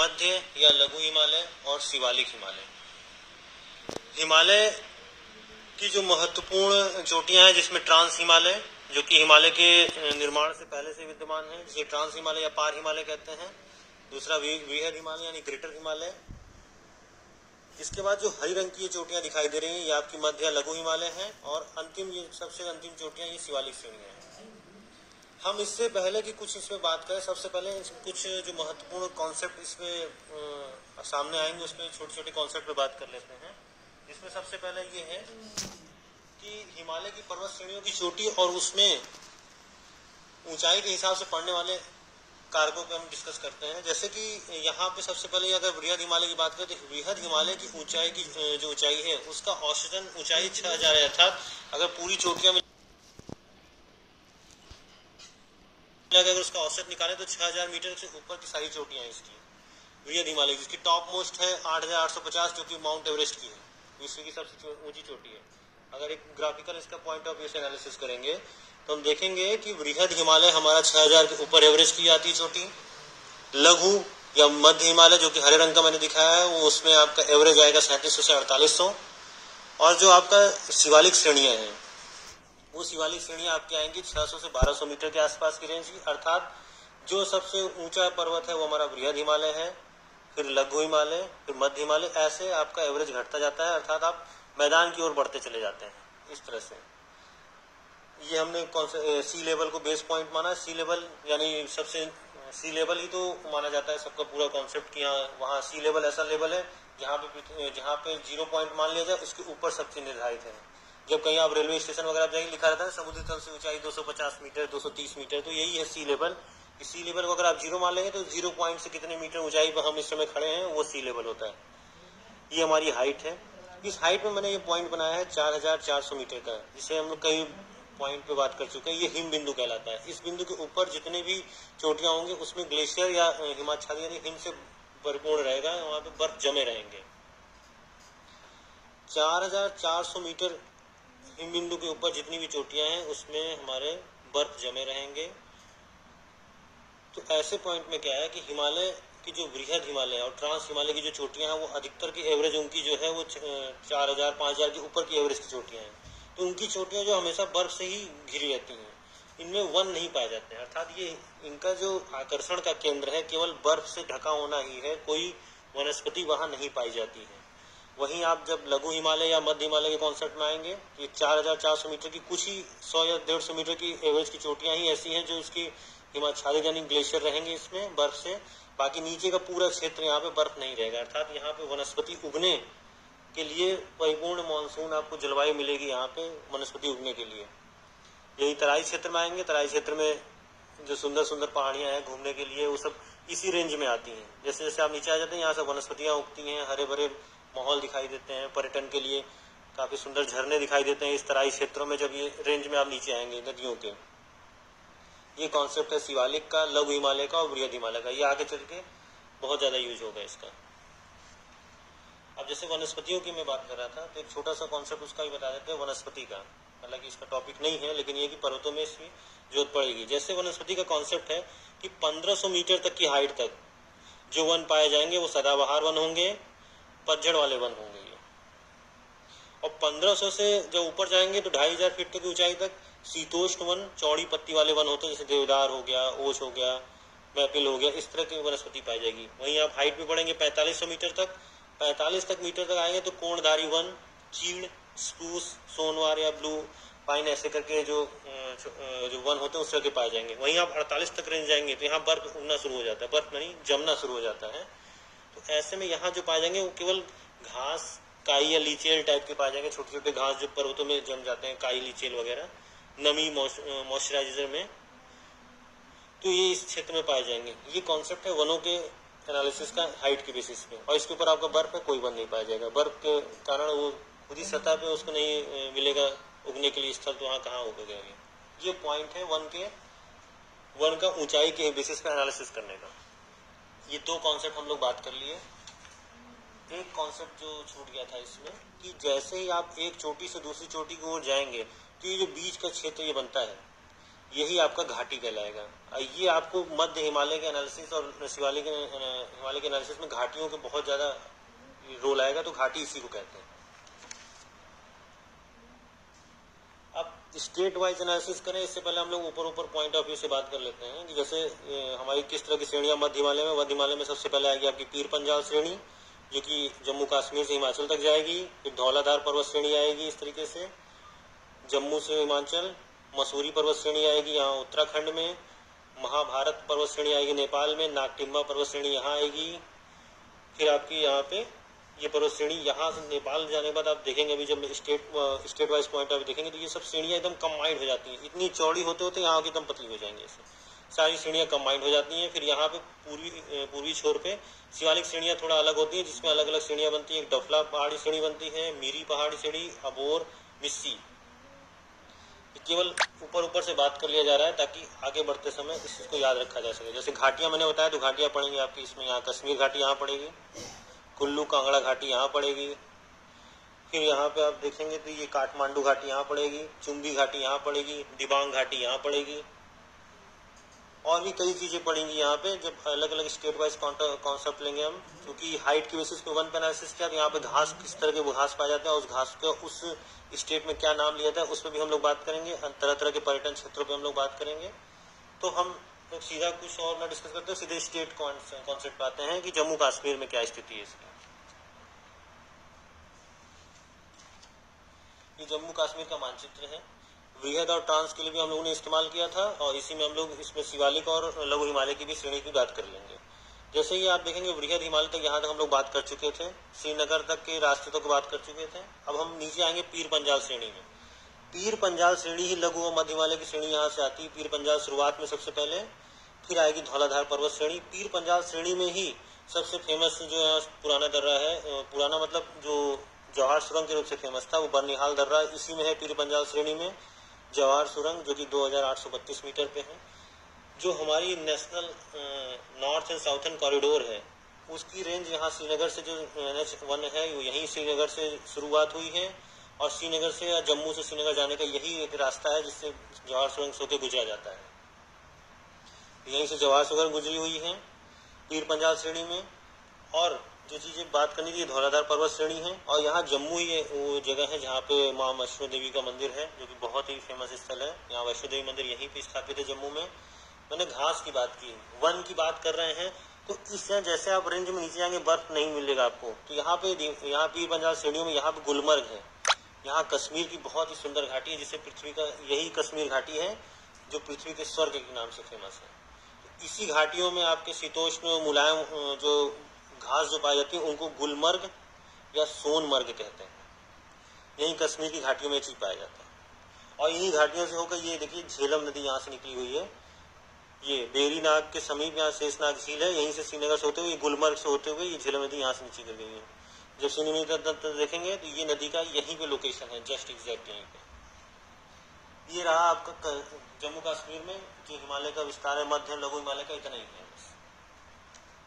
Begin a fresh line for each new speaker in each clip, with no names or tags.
मध्य या लघु हिमालय और शिवालिक हिमालय। हिमालय की जो महत्वपूर्ण चोटियां हैं जिसमें ट्रांस हिमालय, जो कि हिमालय के निर्माण से पहले से विद्यमान है, जिसे ट्रांस हिमालय या पार हिमालय कहते हैं। दूसरा वृहद हिमालय यानी ग्रेटर हिमालय। इसके बाद जो हरी रंग की ये चोटियां दिखाई दे रही हैं ये आपकी मध्य या लघु हिमालय हैं, और अंतिम ये सबसे अंतिम चोटियां ये शिवालिक श्रेणियां हैं। हम इससे पहले कि कुछ इसमें बात करें, सबसे पहले कुछ जो महत्वपूर्ण कॉन्सेप्ट इसमें सामने आएंगे उसमें छोटे छोटे कॉन्सेप्ट पे बात कर लेते हैं। इसमें सबसे पहले ये है कि हिमालय की पर्वत श्रेणियों की चोटी और उसमें ऊंचाई के हिसाब से पड़ने वाले कारकों पे हम डिस्कस करते हैं। जैसे कि यहाँ पे सबसे पहले अगर वृहद हिमालय की बात करें तो वृहद हिमालय की ऊंचाई की जो ऊंचाई है उसका औसतन ऊंचाई 6000 है, अर्थात अगर पूरी चोटियां में अगर उसका औसत निकाले तो 6000 मीटर से ऊपर की सारी चोटियां इसकी वृहद हिमालय, जिसकी टॉप मोस्ट है 8850 जो कि माउंट एवरेस्ट की है, विश्व की सबसे ऊंची चोटी है। अगर एक ग्राफिकल इसका पॉइंट ऑफ व्यू से एनालिसिस करेंगे तो हम देखेंगे कि वृहद हिमालय हमारा 6000 के ऊपर एवरेस्ट की आती चोटी। लघु या मध्य हिमालय जो कि हरे रंग का मैंने दिखाया है वो उसमें आपका एवरेज आएगा 3700 से 4800, और जो आपका शिवालिक श्रेणियां हैं वो शिवालिक श्रेणियां आपकी आएंगी 600 से 1200 मीटर के आसपास की रेंज की। अर्थात जो सबसे ऊंचा पर्वत है वो हमारा वृहद हिमालय है, फिर लघु हिमालय, फिर मध्य हिमालय, ऐसे आपका एवरेज घटता जाता है, अर्थात आप मैदान की ओर बढ़ते चले जाते हैं इस तरह से। ये हमने कौन सा सी लेवल को बेस पॉइंट माना। सी लेवल यानी सबसे सी लेवल ही तो माना जाता है सबका पूरा कॉन्सेप्ट कि यहाँ वहाँ सी लेवल ऐसा लेवल है जहाँ पे 0 पॉइंट मान लिया जाए उसके ऊपर सब चीज निर्धारित है। जब कहीं आप रेलवे स्टेशन वगैरह जाएंगे लिखा रहता है समुद्री तल से ऊंचाई 250 मीटर 230 मीटर, तो यही है सी लेवल। सी लेवल को अगर आप 0 मान लेंगे तो 0 पॉइंट से कितने मीटर ऊंचाई पर हम इस समय खड़े हैं वो सी लेवल होता है। ये हमारी हाइट है। इस हाइट में मैंने ये पॉइंट बनाया है 4400 मीटर का, जिसे हम लोग कई पॉइंट पे बात कर चुके हैं। ये हिम बिंदु कहलाता है। इस बिंदु के ऊपर जितने भी चोटियां होंगे उसमें ग्लेशियर या हिमाच्छादन यानी हिम से परिपूर्ण रहेगा, वहां पे बर्फ जमे रहेंगे। 4400 मीटर हिम बिंदु के ऊपर जितनी भी चोटियां हैं उसमें हमारे बर्फ जमे रहेंगे। तो ऐसे पॉइंट में क्या है कि हिमालय की जो वृहद हिमालय और ट्रांस हिमालय की जो चोटियां हैं वो अधिकतर की एवरेज उनकी जो है वो 4000 5000 के ऊपर की एवरेज की चोटियां हैं। तो उनकी चोटियां जो हमेशा बर्फ से ही घिरी रहती हैं, इनमें वन नहीं पाए जाते हैं, अर्थात ये इनका जो आकर्षण का केंद्र है केवल बर्फ से ढका होना ही है, कोई वनस्पति वहां नहीं पाई जाती है। वहीं आप जब लघु हिमालय या मध्य हिमालय के कॉन्सेप्ट में आएंगे, ये 4400 मीटर की कुछ ही 100 या 150 मीटर की एवरेज की चोटियां ही ऐसी हैं जो इसकी हिमाच्छादित यानी ग्लेशियर रहेंगे इसमें बर्फ से, बाकी नीचे का पूरा क्षेत्र यहाँ पे बर्फ नहीं रहेगा। अर्थात यहाँ पे वनस्पति उगने के लिए परिपूर्ण मानसून आपको जलवायु मिलेगी यहाँ पे वनस्पति उगने के लिए। यही तराई क्षेत्र में आएंगे, तराई क्षेत्र में जो सुंदर सुंदर पहाड़ियां हैं घूमने के लिए वो सब इसी रेंज में आती हैं। जैसे जैसे आप नीचे आ जाते हैं यहाँ से वनस्पतियां उगती हैं, हरे भरे माहौल दिखाई देते हैं, पर्यटन के लिए काफी सुंदर झरने दिखाई देते हैं इस तराई क्षेत्रों में जब ये रेंज में आप नीचे आएंगे नदियों के। ये कॉन्सेप्ट है शिवालिक का, लघु हिमालय का और वृहद हिमालय का। ये आगे चल के बहुत ज्यादा यूज होगा इसका। अब जैसे वनस्पतियों की मैं बात कर रहा था तो एक छोटा सा कॉन्सेप्ट उसका भी बता देते हैं वनस्पति का। हालांकि इसका टॉपिक नहीं है लेकिन ये कि पर्वतों में इसकी जरूरत पड़ेगी। जैसे वनस्पति का कॉन्सेप्ट है कि 1500 मीटर तक की हाइट तक जो वन पाए जाएंगे वो सदाबहार वन होंगे, पतझड़ वाले वन होंगे। और 1500 से जब ऊपर जाएंगे तो 2500 फीट तक की ऊंचाई तक शीतोष्ण वन, चौड़ी पत्ती वाले वन होते हैं, जैसे देवदार हो गया, ओस हो गया, मैपिल हो गया, इस तरह की वनस्पति पाई जाएगी। वहीं आप हाइट में बढ़ेंगे 4500 मीटर तक, 45 तक मीटर तक आएंगे तो कोणधारी वन, चीड़, स्प्रूस, सोनवार या ब्लू पाइन ऐसे करके जो वन होते हैं उस तरह के पाए जाएंगे। वहीं आप 48 तक रेंज जाएंगे तो यहाँ बर्फ उगना शुरू हो जाता है, बर्फ नहीं जमना शुरू हो जाता है। तो ऐसे में यहाँ जो पाए जाएंगे वो केवल घास, काई या लीचेल टाइप के पाए जाएंगे, छोटे छोटे घास जो पर्वतों में जम जाते हैं, काई लीचेल वगैरह, नमी मॉइस्चराइजर में, तो ये इस क्षेत्र में पाए जाएंगे। ये कॉन्सेप्ट है वनों के एनालिसिस का हाइट के बेसिस पे। और इसके ऊपर आपका बर्फ है, कोई वन नहीं पाया जाएगा, बर्फ के कारण वो खुद ही सतह पे उसको नहीं मिलेगा उगने के लिए स्थल, तो वहाँ कहाँ उगेगा। ये पॉइंट है वन का ऊंचाई के बेसिस पे एनालिसिस करने का। ये दो कॉन्सेप्ट हम लोग बात कर लिए। एक कॉन्सेप्ट जो छूट गया था इसमें कि जैसे ही आप एक चोटी से दूसरी चोटी की ओर जाएंगे तो ये जो बीच का क्षेत्र ये बनता है, यही आपका घाटी कहलाएगा। ये आपको मध्य हिमालय के एनालिसिस और हिमालय के एनालिसिस में घाटियों के बहुत ज़्यादा रोल आएगा, तो घाटी इसी को कहते हैं। अब स्टेट वाइज एनालिसिस करें इससे पहले हम लोग ऊपर पॉइंट ऑफ व्यू से बात कर लेते हैं कि जैसे हमारी किस तरह की श्रेणियां मध्य हिमालय में। मध्य हिमालय में सबसे पहले आएगी आपकी पीर पंजाल श्रेणी, जो कि जम्मू कश्मीर से हिमाचल तक जाएगी। फिर धौलाधार पर्वत श्रेणी आएगी इस तरीके से, जम्मू से हिमाचल। मसूरी पर्वत श्रेणी आएगी यहाँ उत्तराखंड में। महाभारत पर्वत श्रेणी आएगी नेपाल में। नागटिम्बा पर्वत श्रेणी यहाँ आएगी। फिर आपकी यहाँ पे ये पर्वत श्रेणी यहाँ से नेपाल जाने के बाद आप देखेंगे, अभी जब स्टेट वाइज पॉइंट ऑफ देखेंगे तो ये सब श्रेणियाँ एकदम कंबाइंड हो जाती हैं। इतनी चौड़ी होते होते यहाँ की एकदम पतली हो जाएंगी, इससे सारी श्रेणियाँ कंबाइंड हो जाती हैं। फिर यहाँ पे पूर्वी छोर पे शिवालिक श्रेणियाँ थोड़ा अलग होती हैं, जिसमें अलग अलग श्रेणियाँ बनती हैं। डफला पहाड़ी श्रेणी बनती है, मीरी पहाड़ी श्रेणी, अबोर, मिस्सी। केवल ऊपर से बात कर लिया जा रहा है ताकि आगे बढ़ते समय इसको याद रखा जा सके। जैसे घाटियां मैंने बताया, तो घाटियां पड़ेंगी आपकी इसमें, यहाँ कश्मीर घाटी यहाँ पड़ेगी, कुल्लू कांगड़ा घाटी यहाँ पड़ेगी। फिर यहाँ पे आप देखेंगे तो ये काठमांडू घाटी यहाँ पड़ेगी, चुंबी घाटी यहाँ पड़ेगी, दिबांग घाटी यहाँ पड़ेगी, और भी कई चीजें पड़ेंगी यहाँ पे। जब अलग अलग स्टेट वाइज कॉन्सेप्ट लेंगे हम, क्योंकि हाइट के बेसिस पे वन पे एनालिसिस किया, तो यहाँ पे घास किस तरह के घास पाए जाते हैं, उस घास का उस स्टेट में क्या नाम लिया था, उस पर भी हम लोग बात करेंगे। तरह तरह के पर्यटन क्षेत्रों पे हम लोग बात करेंगे। तो हम तो सीधा कुछ और ना डिस्कस करते हैं, सीधे स्टेट कॉन्सेप्ट आते हैं कि जम्मू कश्मीर में क्या स्थिति है इसकी। ये जम्मू कश्मीर का मानचित्र है। वृहद और ट्रांस के लिए भी हम लोगों ने इस्तेमाल किया था, और इसी में हम लोग इसमें शिवालिक और लघु हिमालय की भी श्रेणी की बात कर लेंगे। जैसे ये आप देखेंगे वृहद हिमालय तक यहाँ तक हम लोग बात कर चुके थे, श्रीनगर तक के रास्ते तक बात कर चुके थे। अब हम नीचे आएंगे पीर पंजाल श्रेणी में। पीर पंजाल श्रेणी ही लघु और मध्य हिमालय की श्रेणी यहाँ से आती है। पीर पंजाल शुरुआत में सबसे पहले, फिर आएगी धौलाधार पर्वत श्रेणी। पीर पंजाल श्रेणी में ही सबसे फेमस जो है पुराना दर्रा है, पुराना मतलब जो जवाहर सुरंग के रूप से फेमस था, वो बर्निहाल दर्रा इसी में है, पीर पंजाल श्रेणी में। जवाहर सुरंग जो कि 2832 मीटर पे है। जो हमारी national north and southern corridor है, उसकी रेंज यहाँ श्रीनगर से जो NH1 है, वो यहीं श्रीनगर से शुरुआत हुई है, और श्रीनगर से या जम्मू से श्रीनगर जाने का यही एक रास्ता है जिससे जवाहर सुरंग से होकर गुजरा जाता है। यहीं से जवाहर सुरंग गुजरी हुई है पीर पंजाल श्रेणी में। और जो चीज़ें बात करनी थी, धौलाधार पर्वत श्रेणी है, और यहाँ जम्मू ही वो जगह है जहाँ पे माँ वैष्णो देवी का मंदिर है, जो कि बहुत ही फेमस स्थल है। यहाँ वैष्णो देवी मंदिर यहीं पे स्थापित है जम्मू में। मैंने घास की बात की, वन की बात कर रहे हैं, तो इससे जैसे आप रेंज में नीचे आएंगे बर्फ नहीं मिलेगा आपको। तो यहाँ पीर पंजाल श्रेणियों में यहाँ पे गुलमर्ग है। यहाँ कश्मीर की बहुत ही सुंदर घाटी है, जिसे पृथ्वी का यही कश्मीर घाटी है जो पृथ्वी के स्वर्ग के नाम से फेमस है। तो इसी घाटियों में आपके शीतोष्ण मुलायम जो घास जो पाई जाती है, उनको गुलमर्ग या सोनमर्ग कहते हैं। यही कश्मीर की घाटियों में चीज पाया जाता है। और इन्हीं घाटियों से होकर ये देखिए झेलम नदी यहाँ से निकली हुई है। ये बेरीनाग के समीप यहाँ शेषनाग झील है, यहीं से श्रीनगर से होते हुए गुलमर्ग से होते हुए ये झेलम नदी यहाँ से नीचे गिर गई है। जब श्रीनगर देखेंगे तो ये नदी का यहीं पे लोकेशन है, जस्ट एग्जैक्ट यहीं पे। ये रहा आपका जम्मू कश्मीर में जो हिमालय का विस्तार है, मध्य लघु हिमालय का, इतना ही है।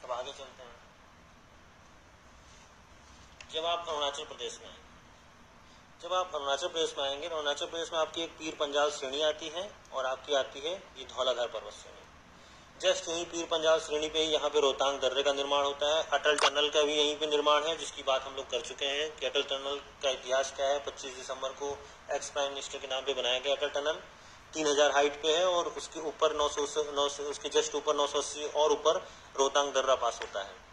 अब आगे चलते हैं। जब आप अरुणाचल प्रदेश में आएंगे, तो अरुणाचल प्रदेश में आपकी एक पीर पंजाल श्रेणी आती है, और आपकी आती है ये धौलाधार पर्वत श्रेणी। जस्ट यहीं पीर पंजाल श्रेणी पे ही यहाँ पे रोहतांग दर्रे का निर्माण होता है। अटल टनल का भी यहीं पे निर्माण है, जिसकी बात हम लोग कर चुके हैं कि अटल टनल का इतिहास क्या है। 25 दिसंबर को एक्स प्राइम मिनिस्टर के नाम पे बनाया गया अटल टनल। 3000 हाइट पे है, और उसके ऊपर 900 उसके जस्ट ऊपर 980 और ऊपर रोहतांग दर्रा पास होता है।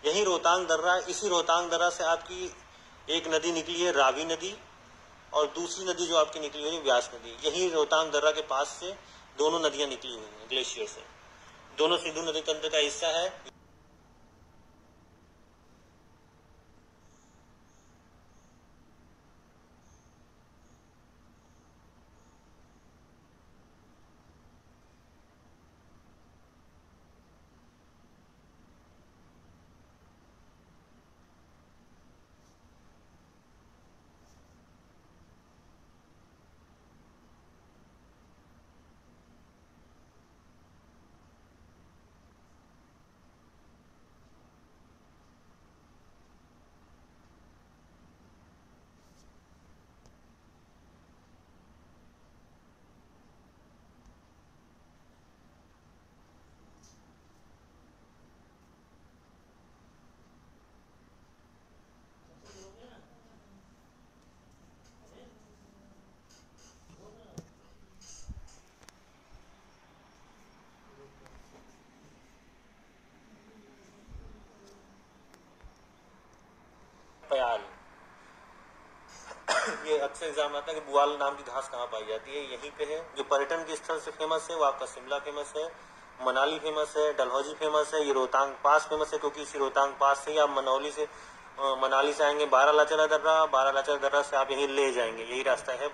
यही रोहतांग दर्रा, इसी रोहतांग दर्रा से आपकी एक नदी निकली है रावी नदी, और दूसरी नदी जो आपकी निकली हुई है व्यास नदी। यही रोहतांग दर्रा के पास से दोनों नदियां निकली हुई हैं ग्लेशियर से। दोनों सिंधु नदी तंत्र का हिस्सा है। अक्सर एग्जाम आता है कि बुआल नाम की घास कहाँ पाई जाती है, यहीं पे है। जो पर्यटन के स्थल से फेमस है वो आपका शिमला फेमस है, मनाली फेमस है, डलहौजी फेमस है, ये रोहतांग पास फेमस है, क्योंकि इसी रोहतांग पास से ही आप मनाली से आएंगे बारालाचा दर्रा, बारालाचा दर्रा से आप यहीं ले जाएंगे, यही रास्ता है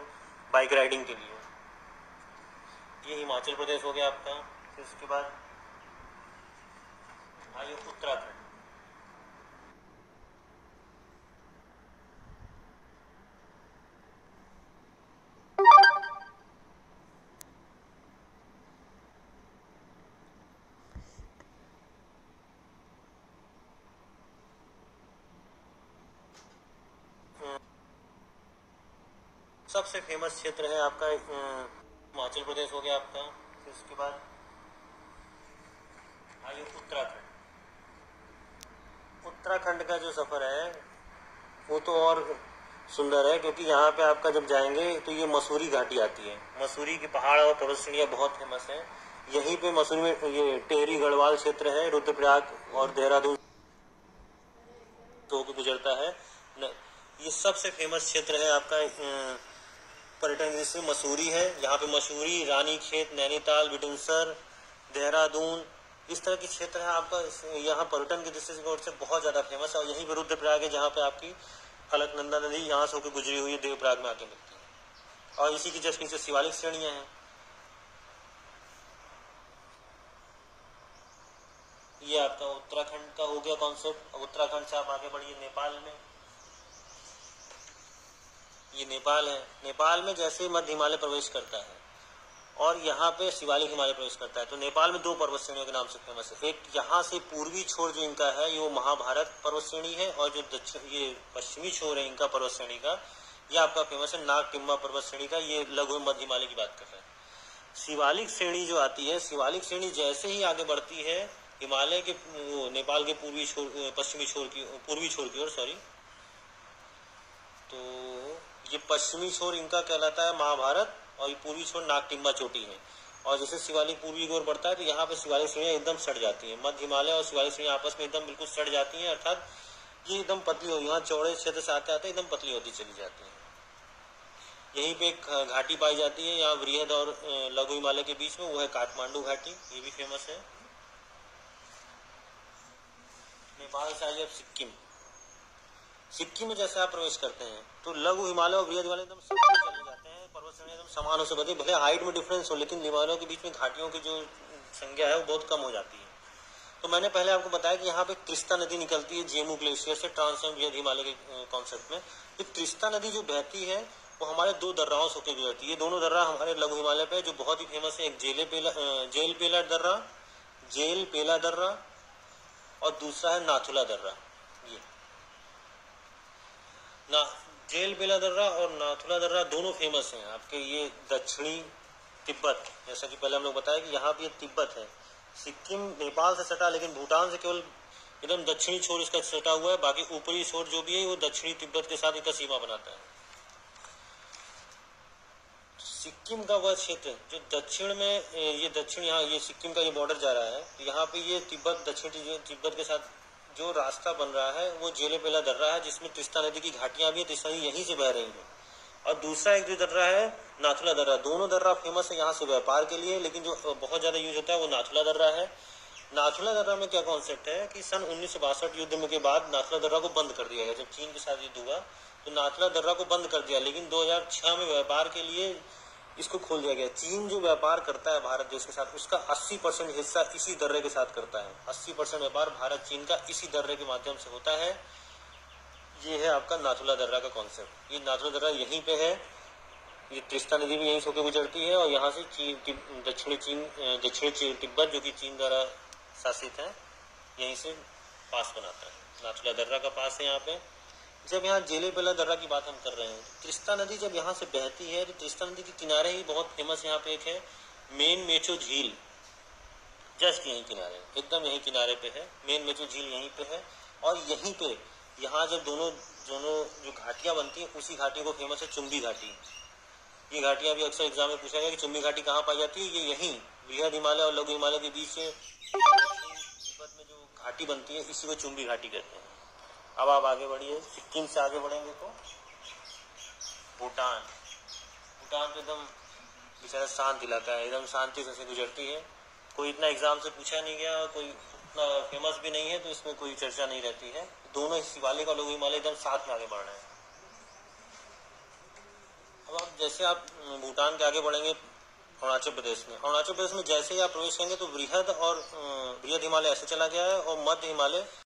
बाइक राइडिंग के लिए। ये हिमाचल प्रदेश हो गया आपका। फिर उसके बाद आइए उत्तराखंड। सबसे फेमस क्षेत्र है आपका हिमाचल प्रदेश हो गया आपका। फिर उसके बाद आइए उत्तराखंड। उत्तराखंड का जो सफ़र है वो तो और सुंदर है, क्योंकि यहाँ पे आपका जब जाएंगे तो ये मसूरी घाटी आती है। मसूरी के पहाड़ और पर्वत श्रेणियाँ बहुत फेमस हैं। यहीं पे मसूरी में ये टेहरी गढ़वाल क्षेत्र है, रुद्रप्रयाग और देहरादून तो गुजरता है। ये सबसे फेमस क्षेत्र है आपका पर्यटन दृष्टि से मसूरी है। यहाँ पे मसूरी, रानीखेत, नैनीताल, बिडुंसर, देहरादून, इस तरह के क्षेत्र है आपका। यहाँ पर्यटन की दृष्टि से बहुत ज़्यादा फेमस है। और यहीं पर रुद्रप्रयाग है, जहाँ पे आपकी अलकनंदा नदी यहाँ से होकर गुजरी हुई है, देवप्रयाग में आके मिलती है। और इसी की जस्ट नीचे शिवालिक श्रेणियाँ हैं। ये आपका उत्तराखंड का हो गया कॉन्सेप्ट। अब उत्तराखंड से आप आगे बढ़िए नेपाल में। ये नेपाल है। नेपाल में जैसे मध्य हिमालय प्रवेश करता है और यहाँ पे शिवालिक हिमालय प्रवेश करता है, तो नेपाल में दो पर्वत श्रेणियों के नाम से फेमस है। एक यहाँ से पूर्वी छोर जो इनका है ये वो महाभारत पर्वत श्रेणी है, और जो दक्षिण ये पश्चिमी छोर है इनका पर्वत श्रेणी का ये आपका फेमस है नागटिम्बा पर्वत श्रेणी का। ये लघु मध्य हिमालय की बात कर रहे हैं। शिवालिक श्रेणी जो आती है, शिवालिक श्रेणी जैसे ही आगे बढ़ती है हिमालय के नेपाल के पूर्वी छोर पूर्वी छोर की ओर सॉरी, तो ये पश्चिमी छोर इनका कहलाता है महाभारत और ये पूर्वी छोर नागटिम्बा चोटी है। और जैसे शिवालिक पूर्वी की ओर बढ़ता है तो यहाँ पे शिवालिक श्रेणियाँ एकदम सट जाती हैं। मध्य हिमालय और शिवालिक श्रेणियाँ आपस में एकदम बिल्कुल सट जाती हैं, अर्थात ये एकदम पतली हो, यहाँ चौड़े क्षेत्र से आते आते एकदम पतली होती चली जाती है। यहीं पे एक घाटी पाई जाती है यहाँ वृहद और लघु हिमालय के बीच में, वो है काठमांडू घाटी, ये भी फेमस है। नेपाल से आइए अब सिक्किम। सिक्किम में जैसे आप प्रवेश करते हैं तो लघु हिमालय और वृहद हिमालय एकदम चले जाते हैं। पर्वत श्रेणियां एकदम समान से बदे, भले हाइट में डिफरेंस हो, लेकिन हिमालयों के बीच में घाटियों की जो संख्या है वो बहुत कम हो जाती है। तो मैंने पहले आपको बताया कि यहाँ पे त्रिस्ता नदी निकलती है जेमू ग्लेशियर से ट्रांसफॉर्म वृहद हिमालय के कॉन्सेप्ट में। तो त्रिस्ता नदी जो बहती है वो हमारे दो दर्राओं से होकर गुजरती है। ये दोनों दर्रा हमारे लघु हिमालय पे जो बहुत ही फेमस है, एक जेल पेला दर्रा और दूसरा है नाथुला दर्रा। ये ना जेल बेला दर्रा और नाथुला दर्रा दोनों फेमस हैं आपके। ये दक्षिणी तिब्बत, जैसा कि पहले हम लोग बताया कि यहाँ पे ये तिब्बत है। सिक्किम नेपाल से सटा, लेकिन भूटान से केवल एकदम दक्षिणी छोर इसका सटा हुआ है, बाकी ऊपरी छोर जो भी है वो दक्षिणी तिब्बत के साथ इसका सीमा बनाता है। सिक्किम का वह क्षेत्र जो दक्षिण में ये दक्षिण यहाँ ये सिक्किम का ये बॉर्डर जा रहा है, तो यहाँ पे ये तिब्बत दक्षिण तिब्बत के साथ जो रास्ता बन रहा है वो जेलेपेला दर्रा है, जिसमें त्रिस्ता नदी की घाटियां भी है, त्रिस्ता नदी यहीं से बह रही है। और दूसरा एक जो दर्रा है नाथुला दर्रा। दोनों दर्रा फेमस है यहाँ से व्यापार के लिए, लेकिन जो बहुत ज़्यादा यूज होता है वो नाथुला दर्रा है। नाथुला दर्रा में क्या कॉन्सेप्ट है कि सन 1962 युद्ध में के बाद नाथुला दर्रा को बंद कर दिया गया। जब चीन के साथ युद्ध हुआ तो नाथुला दर्रा को बंद कर दिया, लेकिन 2006 में व्यापार के लिए इसको खोल दिया गया। चीन जो व्यापार करता है भारत देश के साथ उसका 80% हिस्सा इसी दर्रे के साथ करता है। 80% व्यापार भारत चीन का इसी दर्रे के माध्यम से होता है। ये है आपका नाथुला दर्रा का कॉन्सेप्ट। ये नाथुला दर्रा यहीं पे है। ये त्रिस्ता नदी भी यहीं से होकर गुजरती है और यहाँ से दक्षिणी तिब्बत जो कि चीन द्वारा शासित है यहीं से पास बनाता है। नाथुला दर्रा का पास है यहाँ पे। जब यहाँ जेलेबेला दर्रा की बात हम कर रहे हैं, त्रिस्ता नदी जब यहाँ से बहती है तो त्रिस्ता नदी के किनारे ही बहुत फेमस यहाँ पे एक है मेन मेचो झील, जस्ट यहीं किनारे, एकदम यहीं किनारे पे है मेन मेचो झील, यहीं पे है। और यहीं पे यहाँ जब दोनों दोनों जो घाटियाँ बनती हैं उसी घाटी को फेमस है चुम्बी घाटी। ये घाटियाँ भी अक्सर एग्जाम में पूछा गया कि चुम्बी घाटी कहाँ पाई जाती है। ये यहीं बृहद हिमालय और लघु हिमालय के बीच तिब्बत में जो घाटी बनती है इसी को चुम्बी घाटी कहते हैं। अब आप आगे बढ़िए, सिक्किम से आगे बढ़ेंगे तो भूटान। भूटान तो एकदम बेचारा शांत इलाका है, एकदम शांति से गुजरती है। कोई इतना एग्जाम से पूछा नहीं गया, कोई उतना फेमस भी नहीं है, तो इसमें कोई चर्चा नहीं रहती है। दोनों शिवालिक और लघु हिमालय एकदम साथ में आगे बढ़ रहे हैं। अब आप जैसे आप भूटान के आगे बढ़ेंगे अरुणाचल प्रदेश में जैसे ही आप प्रवेश करेंगे तो बृहद हिमालय ऐसे चला गया है और मध्य हिमालय